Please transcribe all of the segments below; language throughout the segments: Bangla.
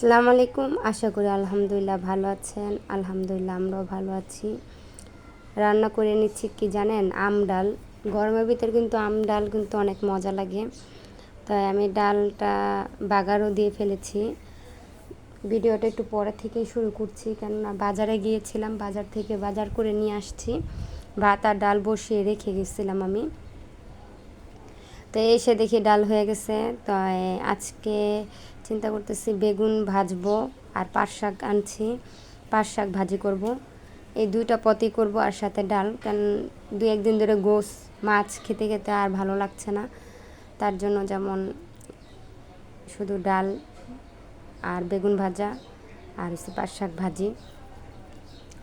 আসসালামু আলাইকুম। আশা করি আলহামদুলিল্লাহ ভালো আছেন। আলহামদুলিল্লাহ আমরাও ভালো আছি। রান্না করে নিচ্ছি কি জানেন, আম ডাল। গরমের ভিতর কিন্তু আম ডাল কিন্তু অনেক মজা লাগে। তাই আমি ডালটা বাগারও দিয়ে ফেলেছি। ভিডিওটা একটু পরে থেকেই শুরু করছি, কেননা বাজারে গিয়েছিলাম, বাজার থেকে বাজার করে নিয়ে আসছি। ভাত আর ডাল বসিয়ে রেখে গেছিলাম আমি। তো এসে দেখি ডাল হয়ে গেছে। তো আজকে চিন্তা করতেছি বেগুন ভাজবো আর পাট শাক আনছি, পাট শাক ভাজি করব। এই দুইটা পদই করব আর সাথে ডাল, কারণ দুই একদিন ধরে গোস মাছ খেতে খেতে আর ভালো লাগছে না। তার জন্য যেমন শুধু ডাল আর বেগুন ভাজা আর পাট শাক ভাজি।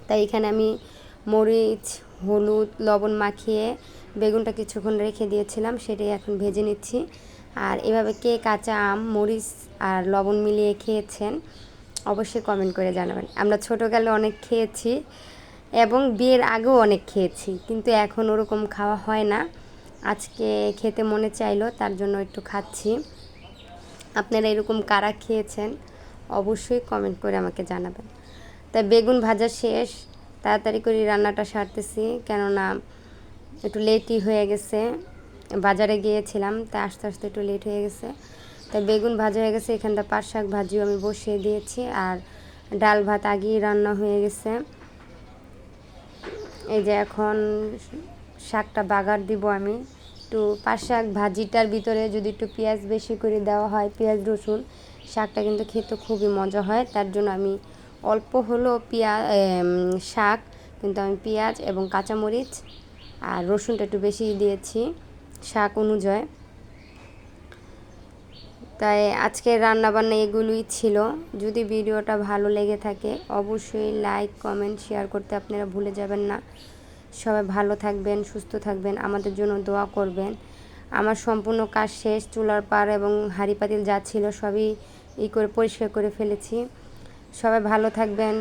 তাই এখানে আমি মরিচ, হলুদ, লবণ মাখিয়ে বেগুনটা কিছুক্ষণ রেখে দিয়েছিলাম, সেটাই এখন ভেজে নিচ্ছি। আর এভাবে কে কাঁচা আম, মরিচ আর লবণ মিলিয়ে খেয়েছেন অবশ্যই কমেন্ট করে জানাবেন। আমরা ছোটোকালে অনেক খেয়েছি এবং বিয়ের আগেও অনেক খেয়েছি, কিন্তু এখন ওরকম খাওয়া হয় না। আজকে খেতে মনে চাইলো, তার জন্য একটু খাচ্ছি। আপনারা এরকম কারা খেয়েছেন অবশ্যই কমেন্ট করে আমাকে জানাবেন। তাই বেগুন ভাজা শেষ, তাড়াতাড়ি করে রান্নাটা সারতেছি, কেননা একটু লেটই হয়ে গেছে। বাজারে গিয়েছিলাম, তাই আস্তে আস্তে একটু লেট হয়ে গেছে। তাই বেগুন ভাজা হয়ে গেছে, এখানটা পাট শাক ভাজিও আমি বসিয়ে দিয়েছি, আর ডাল ভাত আগেই রান্না হয়ে গেছে। এই যে এখন শাকটা বাগার দিব আমি। একটু পাট শাক ভাজিটার ভিতরে যদি একটু পেঁয়াজ বেশি করে দেওয়া হয়, পেঁয়াজ রসুন, শাকটা কিন্তু খেতে খুবই মজা হয়। তার জন্য আমি অল্প হলো শাক, কিন্তু আমি পেঁয়াজ এবং কাঁচামরিচ আর রসুনটা একটু বেশি দিয়েছি শাক অনুযায়ী। তাই আজকে রান্নাবান্না এগুলোই ছিল। যদি ভিডিওটা ভালো লেগে থাকে অবশ্যই লাইক, কমেন্ট, শেয়ার করতে আপনারা ভুলে যাবেন না। সবাই ভালো থাকবেন, সুস্থ থাকবেন, আমাদের জন্য দোয়া করবেন। আমার সম্পূর্ণ কাজ শেষ, চুলার পাড় এবং হাঁড়ি পাতিল যা ছিল সবই করে পরিষ্কার করে ফেলেছি। সবাই ভালো থাকবেন।